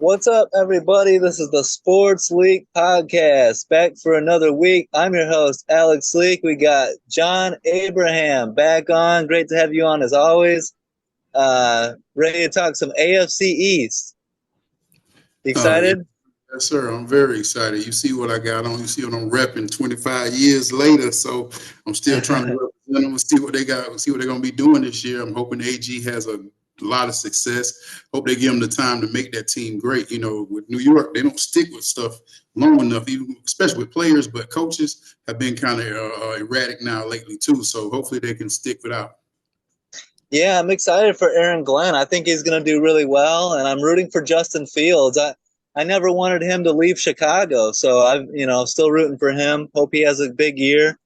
What's up, everybody? This is the Sports League Podcast, back for another week. I'm your host, Alex Leak. We got John Abraham back on. Great to have you on, as always. Ready to talk some AFC East. Yeah, Excited? yes, sir. I'm very excited. You see what I got on. You see what I'm repping 25 years later. So I'm still trying to represent them and see what they got, see what they're going to be doing this year. I'm hoping AG has a lot of success. Hope they give them the time to make that team great. You know, with New York, they don't stick with stuff long enough, even especially with players, but coaches have been kind of erratic now lately too. So hopefully they can stick it out. Yeah, I'm excited for Aaron Glenn. I think he's going to do really well, and I'm rooting for Justin Fields. I never wanted him to leave Chicago, so I'm still rooting for him. Hope he has a big year.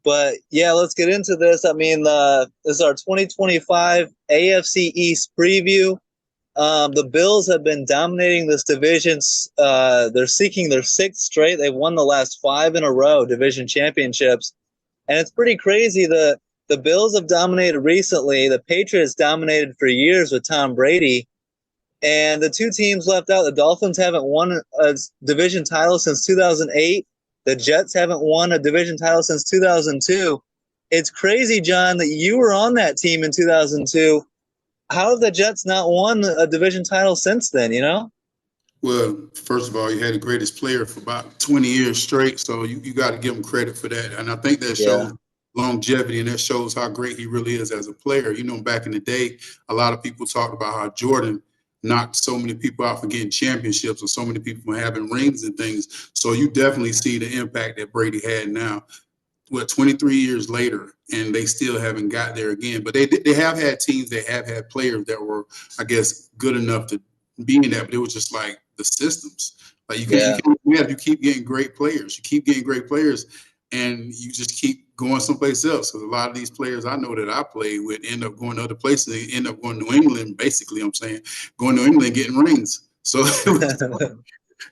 But yeah, let's get into this. I mean, this is our 2025 AFC East preview. The Bills have been dominating this division. They're seeking their sixth straight. They've won the last 5 in a row division championships, and it's pretty crazy. The Bills have dominated recently. The Patriots dominated for years with Tom Brady, and the two teams left out. The Dolphins haven't won a division title since 2008. The Jets haven't won a division title since 2002. It's crazy, John, that you were on that team in 2002. How have the Jets not won a division title since then, you know? Well, first of all, you had the greatest player for about 20 years straight, so you got to give him credit for that. And I think that Yeah. shows longevity, and that shows how great he really is as a player. You know, back in the day, a lot of people talked about how Jordan knocked so many people out for getting championships or so many people from having rings and things. So you definitely see the impact that Brady had now. 23 years later, and they still haven't got there again. But they have had teams, they have had players that were, I guess, good enough to be in that. But it was just like the systems. Like you keep getting great players. You keep getting great players, and you just keep going someplace else. Because a lot of these players I know that I played with end up going to other places. They end up going to New England. Basically, I'm saying going to New England getting rings. So it's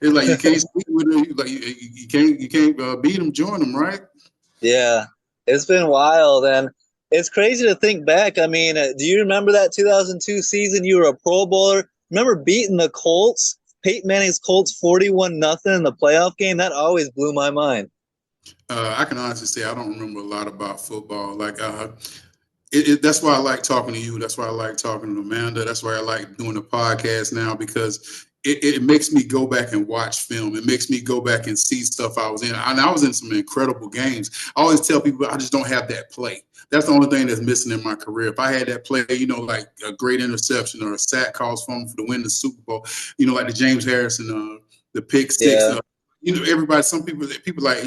like you can't speak with them. Like you can't beat them, join them, right? Yeah, it's been wild, and it's crazy to think back. I mean, do you remember that 2002 season? You were a Pro Bowler. Remember beating the Colts, Peyton Manning's Colts 41-0 in the playoff game? That always blew my mind. I can honestly say I don't remember a lot about football. Like, that's why I like talking to you. That's why I like talking to Amanda. That's why I like doing the podcast now, because it makes me go back and watch film. It makes me go back and see stuff I was in. And I was in some incredible games. I always tell people I just don't have that play. That's the only thing that's missing in my career. If I had that play, like a great interception or a sack calls for to win the Super Bowl, like the James Harrison, the pick six. Yeah. Everybody, some people like,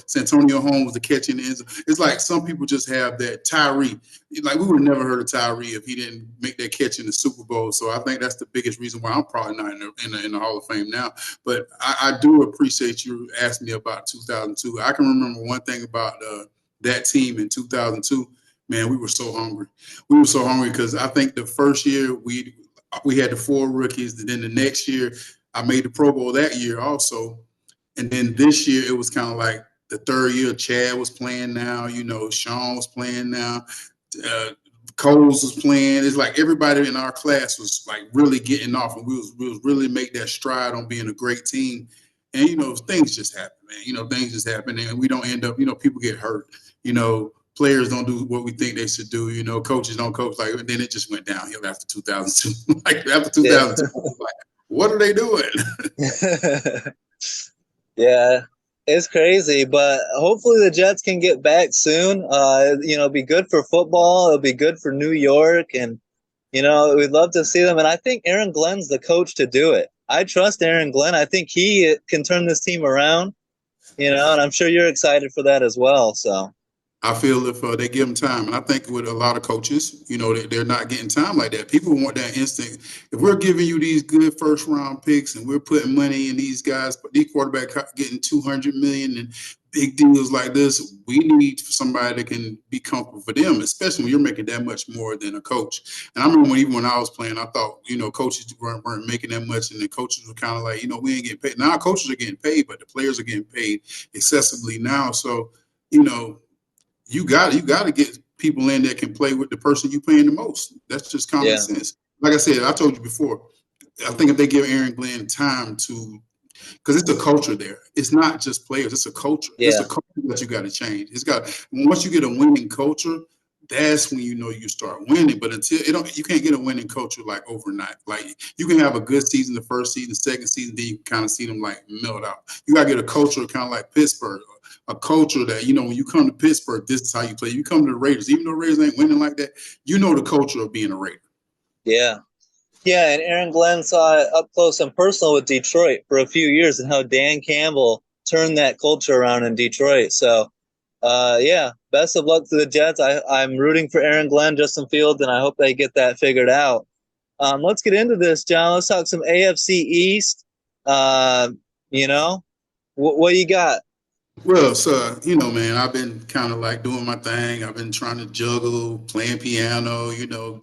Santonio Holmes, the catching ends. It's like some people just have that Tyree. Like we would have never heard of Tyree if he didn't make that catch in the Super Bowl. So I think that's the biggest reason why I'm probably not in the Hall of Fame now. But I do appreciate you asking me about 2002. I can remember one thing about that team in 2002. Man, we were so hungry. We were so hungry because I think the first year we had the 4 rookies. And then the next year I made the Pro Bowl that year also. And then this year, it was kind of like the third year. Chad was playing now. Sean was playing now. Coles was playing. It's like everybody in our class was like really getting off, and we was really make that stride on being a great team. And things just happen, man. Things just happen, and we don't end up. People get hurt. Players don't do what we think they should do. Coaches don't coach. Like, and then it just went downhill after 2002. Like after 2002, like, what are they doing? Yeah, it's crazy, but hopefully the Jets can get back soon. It'll be good for football. It'll be good for New York, and we'd love to see them. And I think Aaron Glenn's the coach to do it. I trust Aaron Glenn. I think he can turn this team around. And I'm sure you're excited for that as well. So I feel if they give them time, and I think with a lot of coaches, they're not getting time like that. People want that instant. If we're giving you these good first round picks and we're putting money in these guys, but these quarterbacks getting $200 million and big deals like this, we need somebody that can be comfortable for them, especially when you're making that much more than a coach. And I remember even when I was playing, I thought, coaches weren't making that much, and the coaches were kind of like, we ain't getting paid. Now coaches are getting paid, but the players are getting paid excessively now. So, you got to get people in that can play with the person you paying the most. That's just common sense. Like I said, I told you before, I think if they give Aaron Glenn time to, because it's a culture there. It's not just players. It's a culture. It's Yeah. a culture that you got to change. It's got once you get a winning culture, that's when you know you start winning. But until you can't get a winning culture like overnight. Like you can have a good season, the first season, the second season, then you kind of see them like melt out. You got to get a culture kind of like Pittsburgh, a culture that when you come to Pittsburgh, this is how you play. You come to the Raiders, even though Raiders ain't winning like that, you know the culture of being a Raider. Yeah. Yeah, and Aaron Glenn saw it up close and personal with Detroit for a few years and how Dan Campbell turned that culture around in Detroit. So, yeah, best of luck to the Jets. I'm rooting for Aaron Glenn, Justin Fields, and I hope they get that figured out. Let's get into this, John. Let's talk some AFC East. Uh, you know, what you got? Well, so, man, I've been kind of like doing my thing. I've been trying to juggle, playing piano,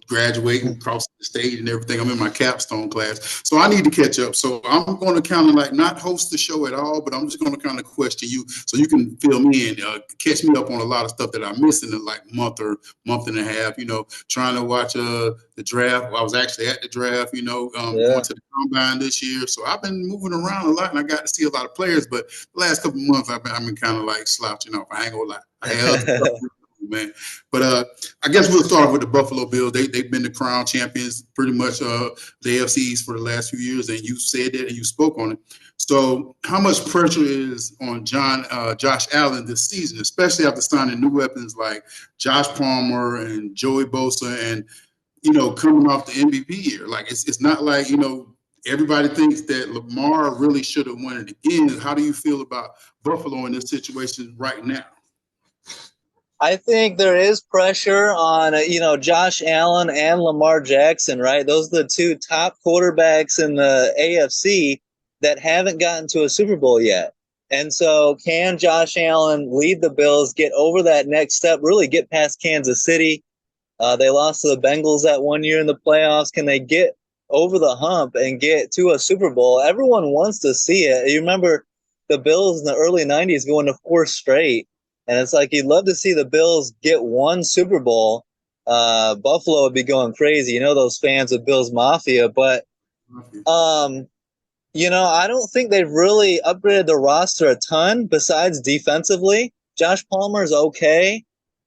graduating, crossing the stage and everything. I'm in my capstone class. So I need to catch up. So I'm going to kind of like not host the show at all, but I'm just going to kind of question you so you can fill me in, catch me up on a lot of stuff that I missed in the like month or month and a half, trying to watch the draft. I was actually at the draft, going Yeah. to the combine this year. So I've been moving around a lot and I got to see a lot of players, but the last couple of months I've been kind of like slouching off. I ain't gonna lie. I had other stuff, man. But I guess we'll start off with the Buffalo Bills. They've been the crown champions pretty much the AFC East for the last few years, and you said that and you spoke on it. So how much pressure is on Josh Allen this season, especially after signing new weapons like Josh Palmer and Joey Bosa and coming off the MVP year? Like it's not like everybody thinks that Lamar really should have won it again. How do you feel about Buffalo in this situation right now? I think there is pressure on, Josh Allen and Lamar Jackson, right? Those are the two top quarterbacks in the AFC that haven't gotten to a Super Bowl yet. And so can Josh Allen lead the Bills, get over that next step, really get past Kansas City? They lost to the Bengals that one year in the playoffs. Can they get over the hump and get to a Super Bowl? Everyone wants to see it. You remember the Bills in the early 90s going to 4 straight. And it's like you'd love to see the Bills get one Super Bowl. Buffalo would be going crazy. Those fans of Bills Mafia. But, I don't think they've really upgraded the roster a ton besides defensively. Josh Palmer's okay.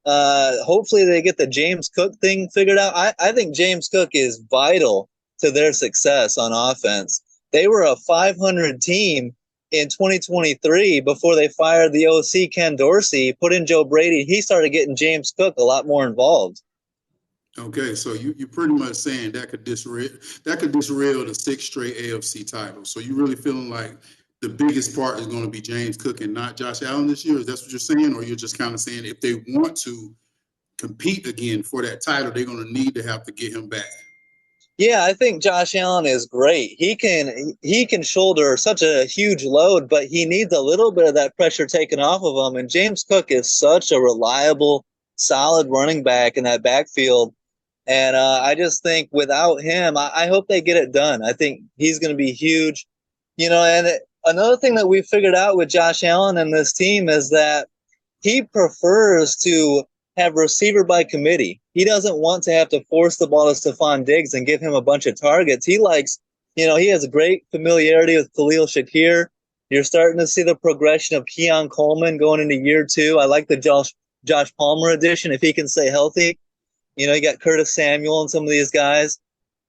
Hopefully they get the James Cook thing figured out. I think James Cook is vital to their success on offense. They were a 500 team in 2023 before they fired the OC Ken Dorsey, put in Joe Brady. He started getting James Cook a lot more involved. Okay, so you're pretty much saying that could disrail the 6 straight AFC titles. So you really feeling like the biggest part is going to be James Cook and not Josh Allen this year? Is that what you're saying? Or you're just kind of saying if they want to compete again for that title, they're going to need to have to get him back? Yeah, I think Josh Allen is great. He can shoulder such a huge load, but he needs a little bit of that pressure taken off of him. And James Cook is such a reliable, solid running back in that backfield. And I just think without him, I hope they get it done. I think he's going to be huge. And another thing that we figured out with Josh Allen and this team is that he prefers to have receiver by committee. He doesn't want to have to force the ball to Stephon Diggs and give him a bunch of targets. He likes, he has a great familiarity with Khalil Shakir. You're starting to see the progression of Keon Coleman going into year 2. I like the Josh Palmer addition if he can stay healthy. You got Curtis Samuel and some of these guys.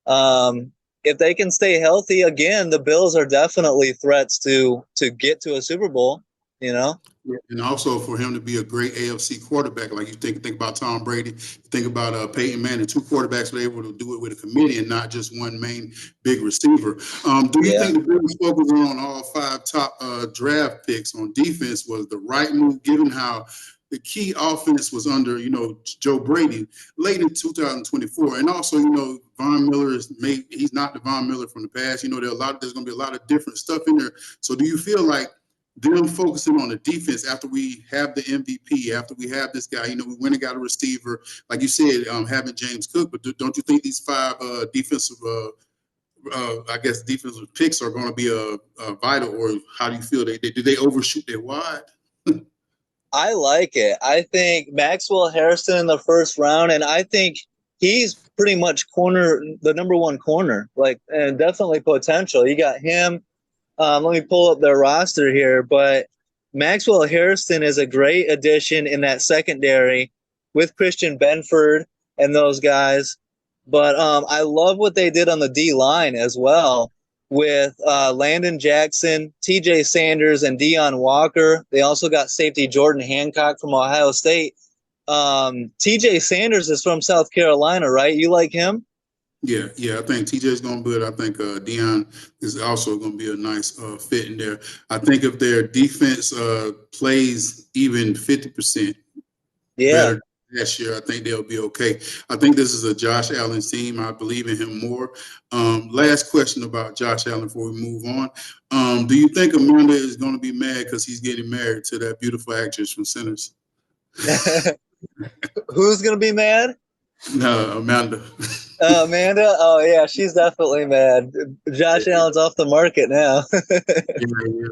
If they can stay healthy, again, the Bills are definitely threats to get to a Super Bowl, And also for him to be a great AFC quarterback, like you think about Tom Brady, you think about Peyton Manning, 2 quarterbacks were able to do it with a committee and not just one main big receiver. Do you think the Bills focusing on all 5 top draft picks on defense was the right move, given how the key offense was under, Joe Brady late in 2024, and also, Von Miller he's not the Von Miller from the past. There's going to be a lot of different stuff in there. So do you feel like them focusing on the defense after we have the MVP, after we have this guy, we went and got a receiver, like you said, having James Cook, but don't you think these 5 defensive picks are going to be vital, or how do you feel? Do they overshoot their wide? I like it. I think Maxwell Harrison in the first round, and I think he's pretty much the number one corner, like, and definitely potential. You got him. Let me pull up their roster here, but Maxwell Harrison is a great addition in that secondary with Christian Benford and those guys. But I love what they did on the D line as well with Landon Jackson, TJ Sanders, and Deion Walker. They also got safety Jordan Hancock from Ohio State. TJ Sanders is from South Carolina, right? You like him? Yeah, I think TJ's going to be good. I think Deion is also going to be a nice fit in there. I think if their defense plays even 50% Yeah. better last year, I think they'll be okay. I think this is a Josh Allen team. I believe in him more. Last question about Josh Allen before we move on. Do you think Amanda is going to be mad because he's getting married to that beautiful actress from Sinners? Who's going to be mad? No, Amanda. Amanda? Oh, yeah, she's definitely mad. Josh Allen's off the market now.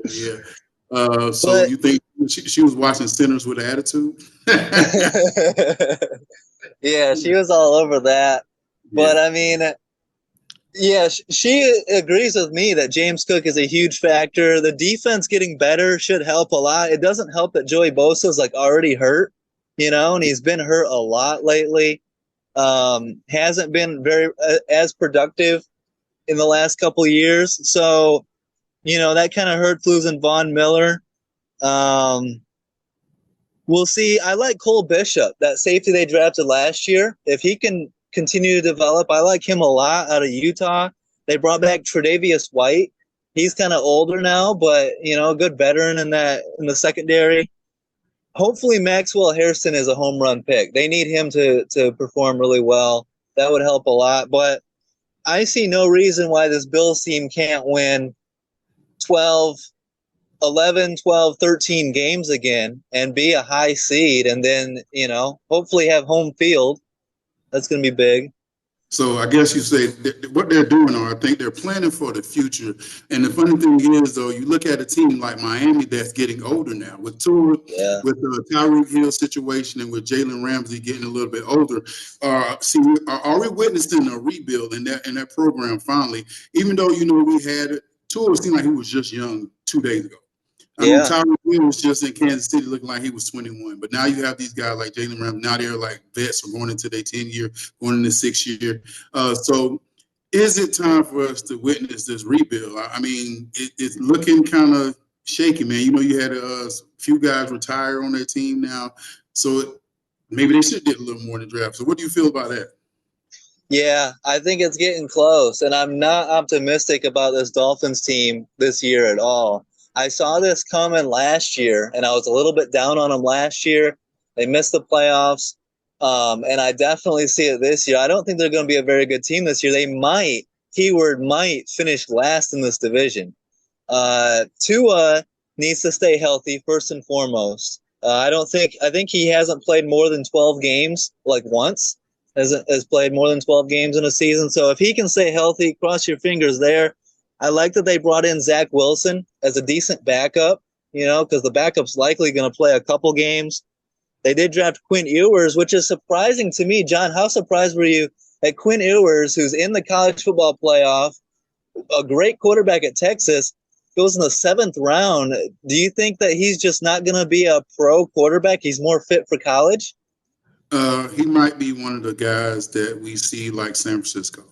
Yeah. So But you think she was watching Sinners with attitude? yeah, she was all over that. But Yeah. I mean, yeah, she agrees with me that James Cook is a huge factor. The defense getting better should help a lot. It doesn't help that Joey Bosa's like already hurt, and he's been hurt a lot lately. Hasn't been very as productive in the last couple of years. So, that kind of hurts losing Von Miller. We'll see. I like Cole Bishop, that safety they drafted last year. If he can continue to develop, I like him a lot out of Utah. They brought back Tre'Davious White. He's kind of older now, but a good veteran in the secondary. Hopefully Maxwell Harrison is a home run pick. They need him to perform really well. That would help a lot. But I see no reason why this Bills team can't win 12, 11, 12, 13 games again and be a high seed and then, hopefully have home field. That's going to be big. So I guess you say what they're doing, or I think they're planning for the future. And the funny thing is, though, you look at a team like Miami that's getting older now with Tua, Yeah. with the Tyreek Hill situation, and with Jalen Ramsey getting a little bit older. Are we witnessing a rebuild in that program finally? Even though we had Tua seemed like he was just young 2 days ago. I mean, Yeah. Tyreek Hill was just in Kansas City looking like he was 21. But now you have these guys like Jalen Ramsey. Now they're like vets or going into their 10-year, going into 6-year. So is it time for us to witness this rebuild? I mean, it's looking kind of shaky, man. You had a few guys retire on their team now. So maybe they should get a little more in the draft. So what do you feel about that? Yeah, I think it's getting close, and I'm not optimistic about this Dolphins team this year at all. I saw this coming last year, and I was a little bit down on them last year. They missed the playoffs, and I definitely see it this year. I don't think they're going to be a very good team this year. They might, keyword might, finish last in this division. Tua needs to stay healthy first and foremost. I think he hasn't played more than 12 games, like once, has played more than 12 games in a season. So if he can stay healthy, cross your fingers there. I like that they brought in Zach Wilson as a decent backup, because the backup's likely going to play a couple games. They did draft Quinn Ewers, which is surprising to me. John, how surprised were you that Quinn Ewers, who's in the college football playoff, a great quarterback at Texas, goes in the 7th round? Do you think that he's just not going to be a pro quarterback? He's more fit for college? He might be one of the guys that we see like San Francisco.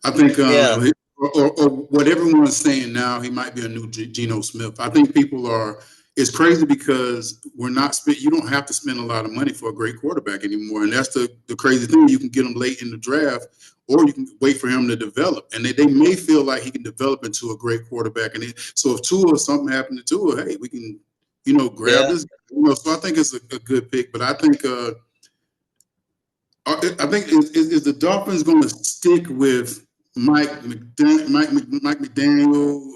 I think, Yeah. or what everyone's saying now, he might be a new Geno Smith. I think people are. It's crazy because you don't have to spend a lot of money for a great quarterback anymore, and that's the crazy thing. You can get him late in the draft, or you can wait for him to develop, and they may feel like he can develop into a great quarterback. And so if Tua or something happened to Tua, hey, we can, grab this. So I think it's a good pick, but I think. I think is the Dolphins going to stick with Mike McDaniel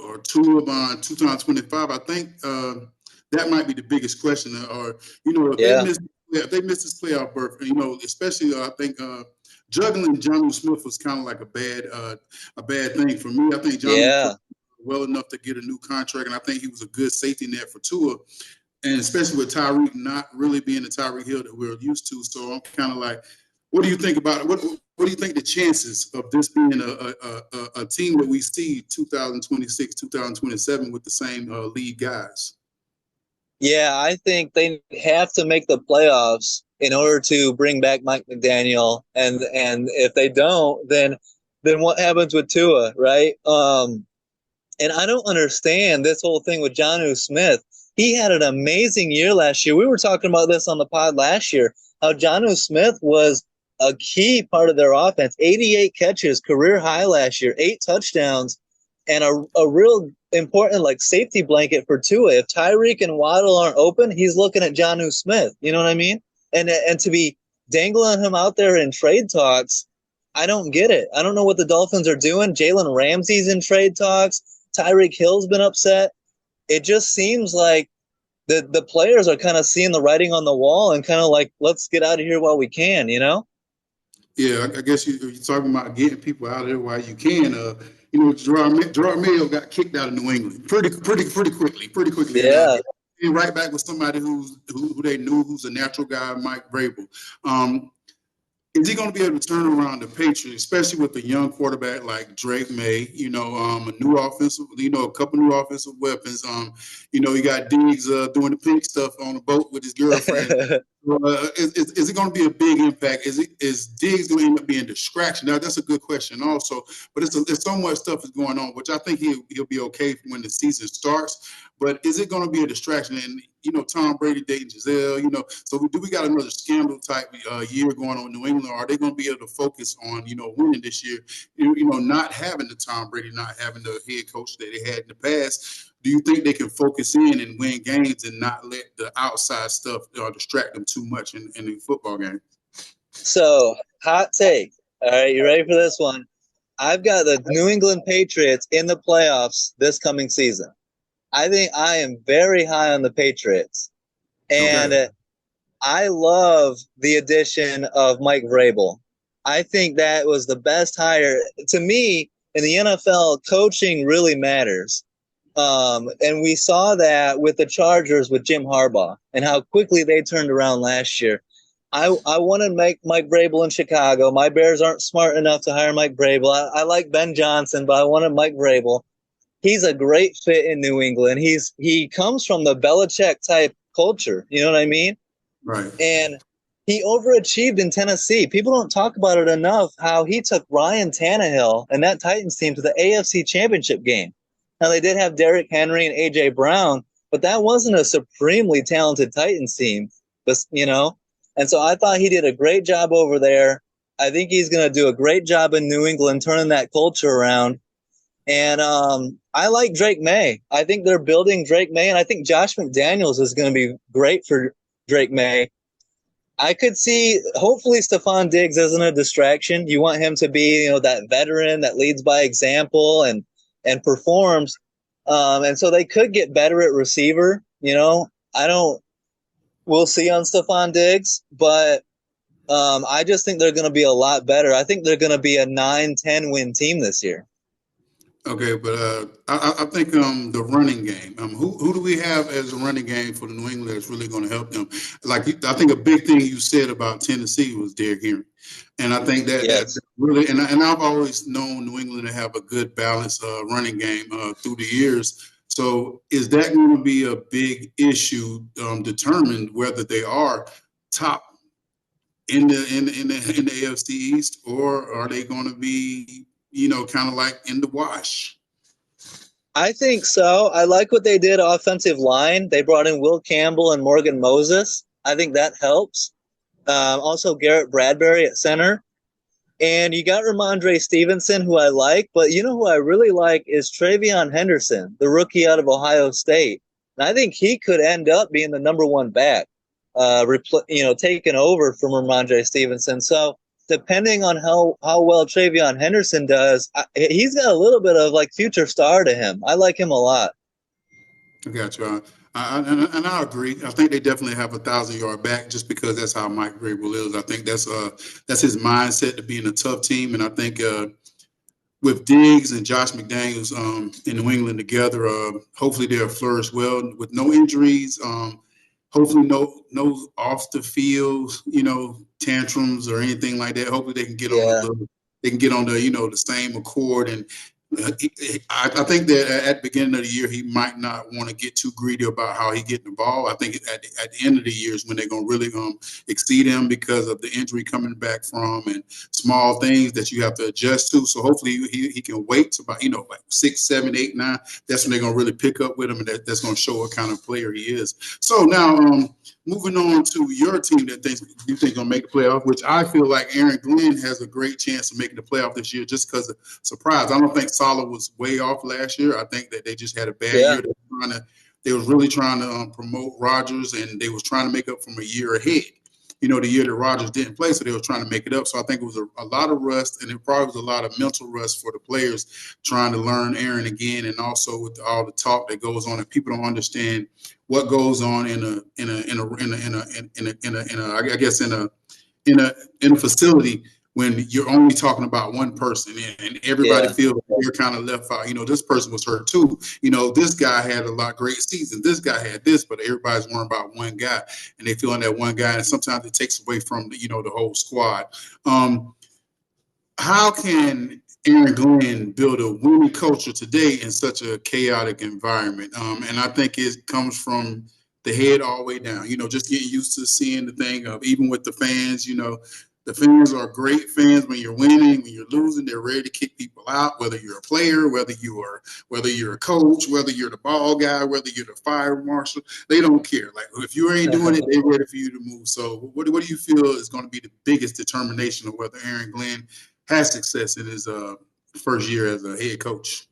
or Tua Bond 2025? I think that might be the biggest question. Or if they miss this playoff berth, especially I think juggling John Smith was kind of like a bad thing for me. I think John well enough to get a new contract, and I think he was a good safety net for Tua. And especially with Tyreek not really being the Tyreek Hill that we're used to. So I'm kind of like, What do you think about it? What do you think the chances of this being a team that we see 2026, 2027 with the same lead guys? Yeah, I think they have to make the playoffs in order to bring back Mike McDaniel, and if they don't, then what happens with Tua, right? And I don't understand this whole thing with Jonnu Smith. He had an amazing year last year. We were talking about this on the pod last year, how Jonnu Smith was a key part of their offense. 88 catches, career high last year, 8 touchdowns, and a real important like safety blanket for Tua. If Tyreek and Waddle aren't open, he's looking at Jonnu Smith. You know what I mean? And to be dangling him out there in trade talks, I don't get it. I don't know what the Dolphins are doing. Jalen Ramsey's in trade talks. Tyreek Hill's been upset. It just seems like the players are kind of seeing the writing on the wall and kind of like, let's get out of here while we can, you know? Yeah, I guess you're talking about getting people out of there while you can. You know, Gerard Mayo got kicked out of New England pretty quickly, Yeah. and right back with somebody who they knew, who's a natural guy, Mike Vrabel. Is he going to be able to turn around the Patriots, especially with a young quarterback like Drake May? You know, a new offensive, a couple new offensive weapons. You know, you got Diggs doing the pink stuff on the boat with his girlfriend. Is it going to be a big impact? Is Diggs going to end up being a distraction? Now, that's a good question also, but there's so much stuff is going on, which I think he'll be okay when the season starts. But is it going to be a distraction? And, you know, Tom Brady dating Giselle, you know, so we got another scandal type year going on in New England? Or are they going to be able to focus on, you know, winning this year? You know, not having the Tom Brady, not having the head coach that they had in the past. Do you think they can focus in and win games and not let the outside stuff distract them too much in the football game? So, hot take. All right, you ready for this one? I've got the New England Patriots in the playoffs this coming season. I think I am very high on the Patriots. And Okay. I love the addition of Mike Vrabel. I think that was the best hire. To me, in the NFL, coaching really matters. And we saw that with the Chargers with Jim Harbaugh and how quickly they turned around last year. I want to make Mike Vrabel in Chicago. My Bears aren't smart enough to hire Mike Vrabel. I like Ben Johnson, but I wanted Mike Vrabel. He's a great fit in New England. He comes from the Belichick type culture. You know what I mean? Right. And he overachieved in Tennessee. People don't talk about it enough how he took Ryan Tannehill and that Titans team to the AFC Championship game. Now, they did have Derrick Henry and A.J. Brown, but that wasn't a supremely talented Titans team. But, you know, and so I thought he did a great job over there. I think he's going to do a great job in New England turning that culture around. And I like Drake May. I think they're building Drake May, and I think Josh McDaniels is going to be great for Drake May. I could see hopefully Stephon Diggs isn't a distraction. You want him to be, you know, that veteran that leads by example and performs. And so they could get better at receiver. You know, we'll see on Stephon Diggs, but I just think they're going to be a lot better. I think they're going to be a 9-10 win team this year. Okay, but I think the running game. Who do we have as a running game for the New England that's really going to help them? Like I think a big thing you said about Tennessee was Derrick Henry, and I think that really and I've always known New England to have a good balanced running game through the years. So is that going to be a big issue determined whether they are top in the AFC East, or are they going to be, you know, kind of like in the wash? I think so. I like what they did offensive line. They brought in Will Campbell and Morgan Moses. I think that helps. Also, Garrett Bradbury at center. And you got Ramondre Stevenson, who I like. But you know who I really like is Travion Henderson, the rookie out of Ohio State. And I think he could end up being the number one back, taking over from Ramondre Stevenson. So depending on how well Travion Henderson does, he's got a little bit of like future star to him. I like him a lot. I got you. And I agree. I think they definitely have 1,000-yard back just because that's how Mike Vrabel is. I think that's his mindset to be in a tough team. And I think with Diggs and Josh McDaniels in New England together, hopefully they'll flourish well with no injuries. Hopefully no off the field, you know, tantrums or anything like that. Hopefully they can get on Yeah. the same accord. And I think that at the beginning of the year, he might not want to get too greedy about how he getting the ball. I think at the end of the year is when they're going to really exceed him because of the injury coming back from and small things that you have to adjust to. So hopefully he can wait to about, like 6, 7, 8, 9. That's when they're going to really pick up with him, and that's going to show what kind of player he is. So now moving on to your team that you think going to make the playoff, which I feel like Aaron Glenn has a great chance of making the playoff this year just because of surprise. I don't think Salah was way off last year. I think that they just had a bad year. They was really trying to promote Rodgers, and they was trying to make up from a year ahead. The year that Rodgers didn't play, so they were trying to make it up. So I think it was a lot of rust, and it probably was a lot of mental rust for the players trying to learn Aaron again, and also with all the talk that goes on, and people don't understand what goes on in a facility when you're only talking about one person and everybody feels they're kind of left out. This person was hurt too. This guy had a lot great season. This guy had this, but everybody's worrying about one guy, and they feel on that one guy, and sometimes it takes away from the whole squad. How can Aaron Glenn build a winning culture today in such a chaotic environment? And I think it comes from the head all the way down, just getting used to seeing the thing of, even with the fans, the fans are great fans when you're winning. When you're losing, they're ready to kick people out, whether you're a player, whether you're a coach, whether you're the ball guy, whether you're the fire marshal. They don't care. Like, if you ain't doing it, they're ready for you to move. So what do you feel is going to be the biggest determination of whether Aaron Glenn has success in his first year as a head coach?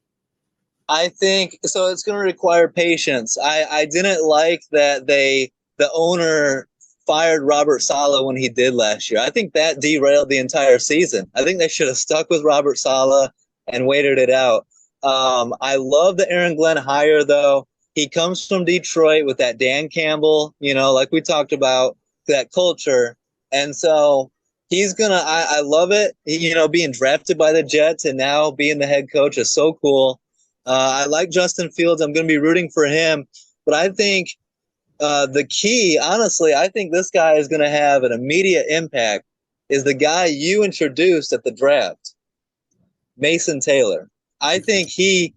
I think so. It's going to require patience. I didn't like that the owner fired Robert Saleh when he did last year. I think that derailed the entire season. I think they should have stuck with Robert Saleh and waited it out. I love the Aaron Glenn hire, though. He comes from Detroit with that Dan Campbell, like we talked about, that culture. And so he's going to, I love it. Being drafted by the Jets and now being the head coach is so cool. I like Justin Fields. I'm going to be rooting for him. But I think the key, honestly, I think this guy is going to have an immediate impact, is the guy you introduced at the draft, Mason Taylor. I think he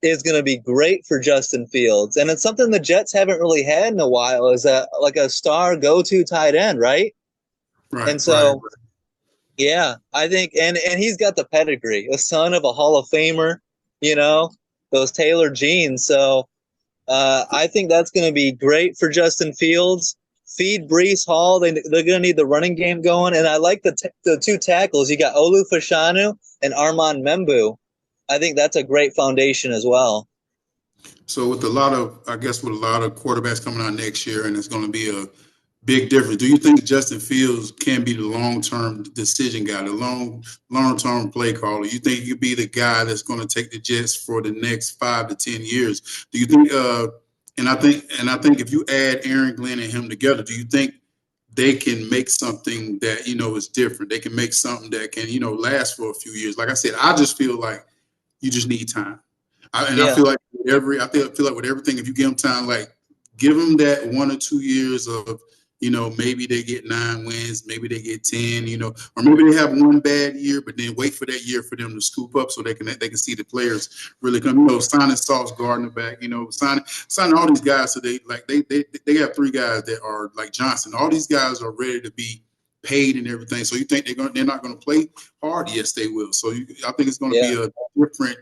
is going to be great for Justin Fields. And it's something the Jets haven't really had in a while, is like a star go-to tight end, right? Right. And so, right. Yeah, I think, and he's got the pedigree, the son of a Hall of Famer, those Taylor genes. So I think that's going to be great for Justin Fields. Feed Breece Hall. They're going to need the running game going. And I like the two tackles. You got Olu Fashanu and Armand Membu. I think that's a great foundation as well. So with a lot of quarterbacks coming out next year, and it's going to be a big difference. Do you think Justin Fields can be the long-term decision guy, the long-term play caller? You think he could be the guy that's going to take the Jets for the next 5 to 10 years? Do you think? And I think if you add Aaron Glenn and him together, do you think they can make something that is different? They can make something that can last for a few years. Like I said, I just feel like you just need time, I feel like with everything, if you give them time, like give them that 1 or 2 years of maybe they get 9 wins, maybe they get 10, or maybe they have one bad year, but then wait for that year for them to scoop up so they can see the players really come. Signing Sauce Gardner back, signing all these guys. So they have 3 guys that are like Johnson. All these guys are ready to be paid and everything. So you think they're not going to play hard? Yes, they will. So I think it's going to be a different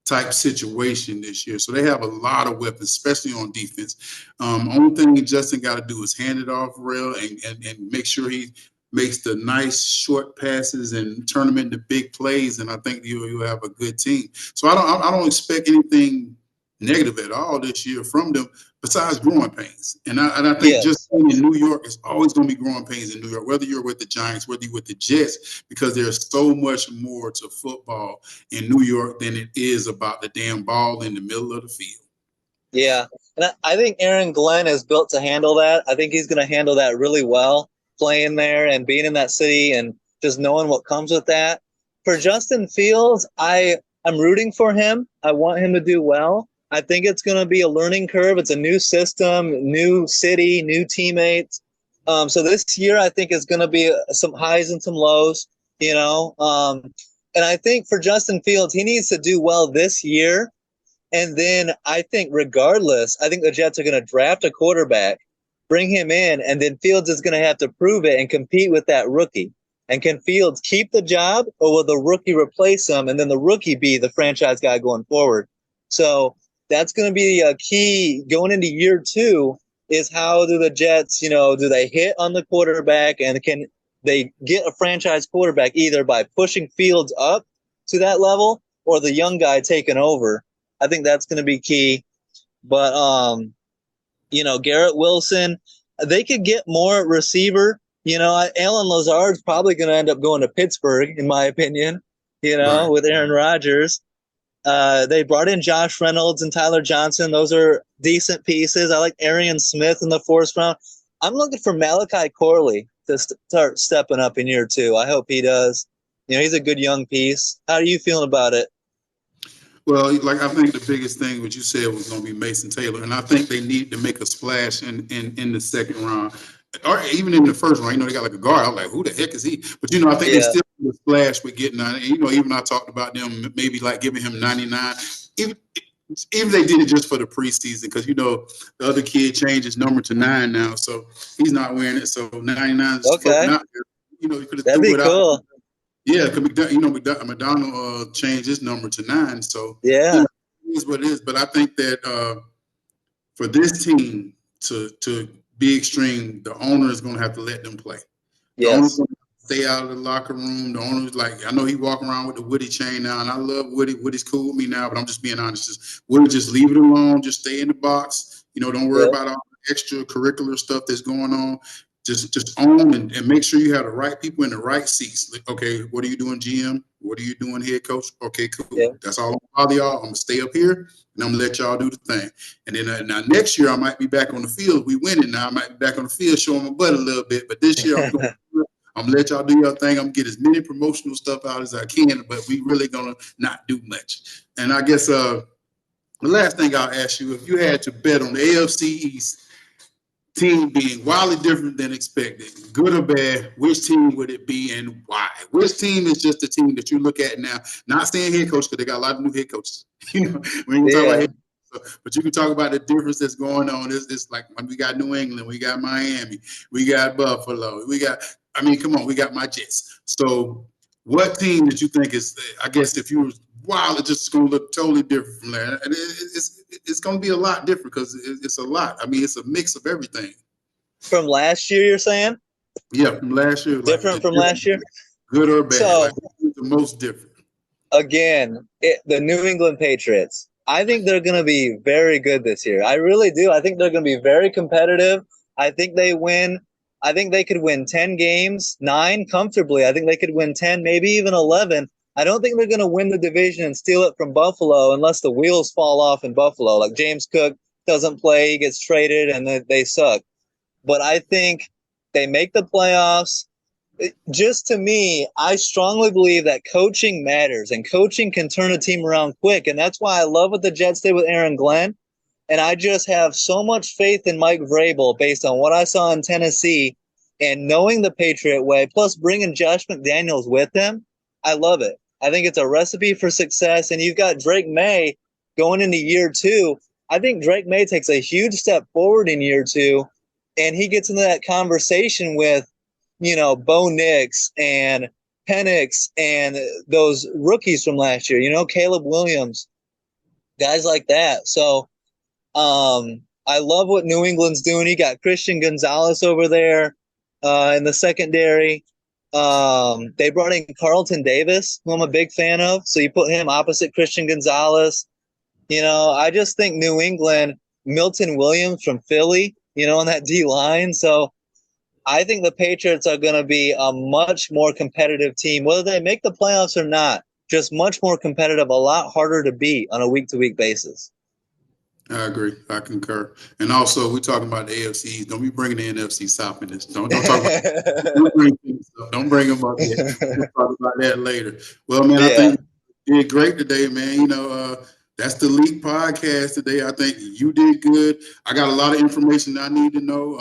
type situation this year. So they have a lot of weapons, especially on defense. Only thing Justin got to do is hand it off real and make sure he makes the nice short passes and turn them into big plays. And I think you'll have a good team. So I don't expect anything negative at all this year from them, besides growing pains. And I think just in New York, it's always going to be growing pains in New York, whether you're with the Giants, whether you're with the Jets, because there's so much more to football in New York than it is about the damn ball in the middle of the field. Yeah, and I think Aaron Glenn is built to handle that. I think he's going to handle that really well, playing there and being in that city and just knowing what comes with that. For Justin Fields, I'm rooting for him. I want him to do well. I think it's going to be a learning curve. It's a new system, new city, new teammates. So this year, I think is going to be some highs and some lows, and I think for Justin Fields, he needs to do well this year. And then I think regardless, I think the Jets are going to draft a quarterback, bring him in, and then Fields is going to have to prove it and compete with that rookie. And can Fields keep the job, or will the rookie replace him, and then the rookie be the franchise guy going forward? So that's going to be a key going into year two, is how do the Jets, do they hit on the quarterback, and can they get a franchise quarterback either by pushing Fields up to that level or the young guy taking over? I think that's going to be key. But, Garrett Wilson, they could get more receiver. Alan Lazard's probably going to end up going to Pittsburgh, in my opinion, Right. with Aaron Rodgers. They brought in Josh Reynolds and Tyler Johnson. Those are decent pieces. I like Arian Smith in the fourth round. I'm looking for Malachi Corley to start stepping up in year two. I hope he does. He's a good young piece. How are you feeling about it? Well, like I think the biggest thing what you said was going to be Mason Taylor, and I think they need to make a splash in the second round, or even in the first round. They got like a guard. I'm like, who the heck is he? But I think they still need a splash with getting on. Even I talked about them maybe like giving him 99. Even they did it just for the preseason, because the other kid changed his number to 9 now, so he's not wearing it. So 99 is floating out there. You could have That'd be threw it cool. out. Yeah, because McDonald changed his number to 9, so yeah, it is what it is. But I think that for this team to be extreme, the owner is going to have to let them play. The owner's going to stay out of the locker room. The owner's I know he walking around with the Woody chain now, and I love Woody. Woody's cool with me now, but I'm just being honest. Just leave it alone. Just stay in the box. Don't worry about all the extracurricular stuff that's going on. Just own and make sure you have the right people in the right seats. Okay, what are you doing, GM? What are you doing, head coach? Okay, cool. Yeah. That's all I'm gonna bother y'all. I'm gonna stay up here and I'm gonna let y'all do the thing. And then now next year I might be back on the field. We winning now. I might be back on the field showing my butt a little bit. But this year I'm gonna let y'all do your thing. I'm gonna get as many promotional stuff out as I can. But we really gonna not do much. And I guess the last thing I'll ask you, if you had to bet on the AFC East team being wildly different than expected, good or bad, which team would it be and why? Which team is just the team that you look at now? Not saying head coach, because they got a lot of new head coaches. We ain't gonna talk about head coaches, but you can talk about the difference that's going on. It's like we got New England, we got Miami, we got Buffalo, come on, we got my Jets. So what team did you think is, I guess if you were wild, it's just going to look totally different from there. And it's going to be a lot different, because it's a lot. It's a mix of everything. From last year, you're saying? Yeah, from last year. Different from last year? Good or bad? So, the most different. Again, the New England Patriots. I think they're going to be very good this year. I really do. I think they're going to be very competitive. I think they win. I think they could win 10 games, 9 comfortably. I think they could win 10, maybe even 11. I don't think they're going to win the division and steal it from Buffalo unless the wheels fall off in Buffalo. Like James Cook doesn't play, he gets traded, and they suck. But I think they make the playoffs. Just to me, I strongly believe that coaching matters, and coaching can turn a team around quick. And that's why I love what the Jets did with Aaron Glenn. And I just have so much faith in Mike Vrabel based on what I saw in Tennessee and knowing the Patriot way, plus bringing Josh McDaniels with him. I love it. I think it's a recipe for success. And you've got Drake May going into year 2. I think Drake May takes a huge step forward in year 2, and he gets into that conversation with, Bo Nix and Penix and those rookies from last year, Caleb Williams, guys like that. So I love what New England's doing. You got Christian Gonzalez over there in the secondary. They brought in Carlton Davis, who I'm a big fan of. So you put him opposite Christian Gonzalez. I just think New England, Milton Williams from Philly, on that D line. So I think the Patriots are going to be a much more competitive team, whether they make the playoffs or not. Just much more competitive, a lot harder to beat on a week-to-week basis. I agree. I concur. And also, we're talking about the AFC. Don't be bringing the NFC South in this. Don't talk about. Don't bring them up yet. We'll talk about that later. Well, man, I think you did great today, man. The That's the Leak podcast today. I think you did good. I got a lot of information I need to know.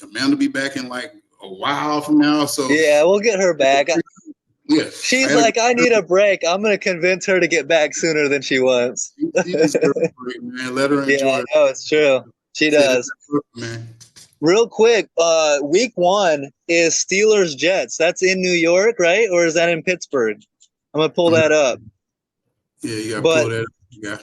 Amanda will be back in like a while from now. So Yeah, we'll get her back. yeah, She's like, I need a break. I'm going to convince her to get back sooner than she wants. she deserves a break, man. Let her enjoy Yeah, it. I know, it's true. She does. Man. Real quick, week 1 is Steelers Jets. That's in New York, right? Or is that in Pittsburgh? I'm going to pull that up. Yeah, you got to But pull that up. Yeah.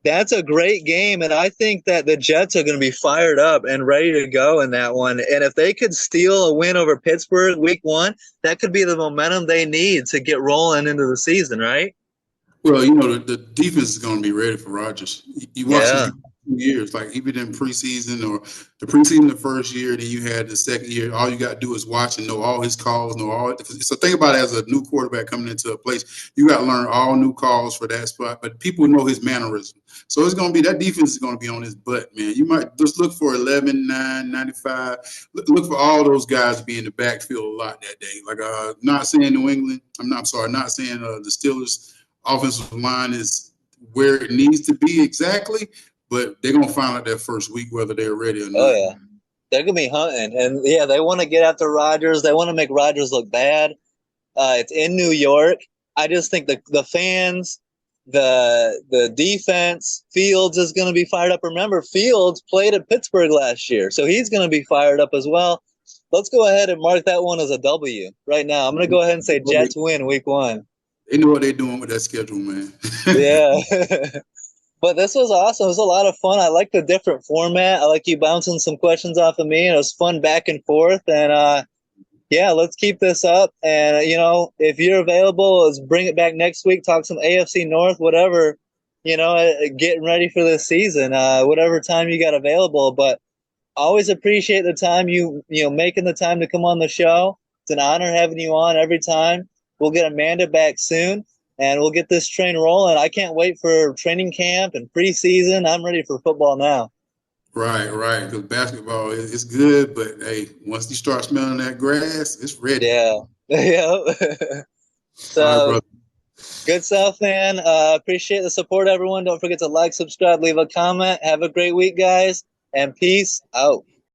that's a great game, and I think that the Jets are going to be fired up and ready to go in that one. And if they could steal a win over Pittsburgh week 1, that could be the momentum they need to get rolling into the season, right? Well, you know, the defense is going to be ready for Rodgers. You watch him Yeah. for 2 years, like even in preseason or the preseason the first year, then you had the second year. All you got to do is watch and know all his calls, know all. So think about it as a new quarterback coming into a place. You got to learn all new calls for that spot, but people know his mannerism. So it's going to be that defense is going to be on his butt, man. You might just look for 11, 9, 95. Look for all those guys to be in the backfield a lot that day. Like, not saying New England. Not saying the Steelers offensive line is where it needs to be exactly, but they're going to find out that first week whether they're ready or not. Oh, yeah. They're going to be hunting. And, yeah, they want to get after Rodgers. They want to make Rodgers look bad. It's in New York. I just think the fans, the defense, Fields is going to be fired up. Remember, Fields played at Pittsburgh last year, so he's going to be fired up as well. Let's go ahead and mark that one as a W right now. I'm going to go ahead and say Jets win week 1. They know what they're doing with that schedule, man. Yeah. But this was awesome. It was a lot of fun. I like the different format. I like you bouncing some questions off of me, and it was fun back and forth. And, yeah, let's keep this up. And, you know, if you're available, let's bring it back next week, talk some AFC North, whatever, you know, getting ready for this season, whatever time you got available. But always appreciate the time making the time to come on the show. It's an honor having you on every time. We'll get Amanda back soon, and we'll get this train rolling. I can't wait for training camp and preseason. I'm ready for football now. Right. Because basketball is good, but hey, once you start smelling that grass, it's ready. Yeah. Yeah. So, all right, brother. Good stuff, man. Appreciate the support, everyone. Don't forget to like, subscribe, leave a comment. Have a great week, guys, and peace out.